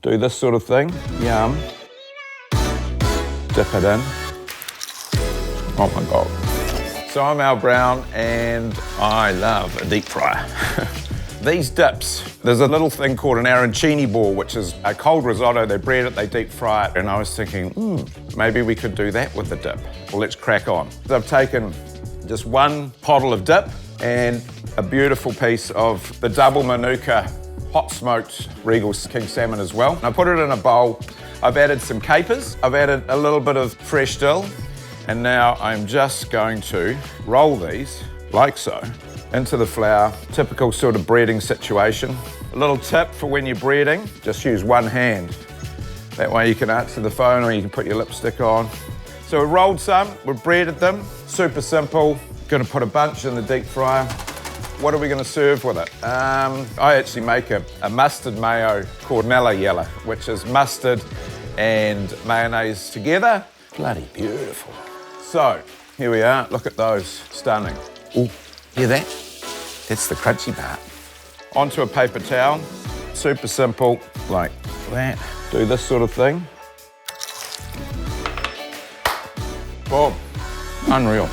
do this sort of thing. Yum. Dip it in. Oh my God. So I'm Al Brown and I love a deep fryer. These dips, there's a little thing called an arancini ball, which is a cold risotto. They bread it, they deep fry it. And I was thinking, maybe we could do that with the dip. Well, let's crack on. So I've taken just one pottle of dip and a beautiful piece of the double Manuka hot smoked Regal King Salmon as well. I put it in a bowl. I've added some capers. I've added a little bit of fresh dill. And now I'm just going to roll these, like so, into the flour. Typical sort of breading situation. A little tip for when you're breading, just use one hand. That way you can answer the phone or you can put your lipstick on. So we've rolled some, we've breaded them. Super simple. Gonna put a bunch in the deep fryer. What are we gonna serve with it? I actually make a mustard mayo called Mayo, which is mustard and mayonnaise together. Bloody beautiful. So, here we are. Look at those. Stunning. Ooh, hear that? That's the crunchy part. Onto a paper towel. Super simple, like that. Do this sort of thing. Boom. Unreal.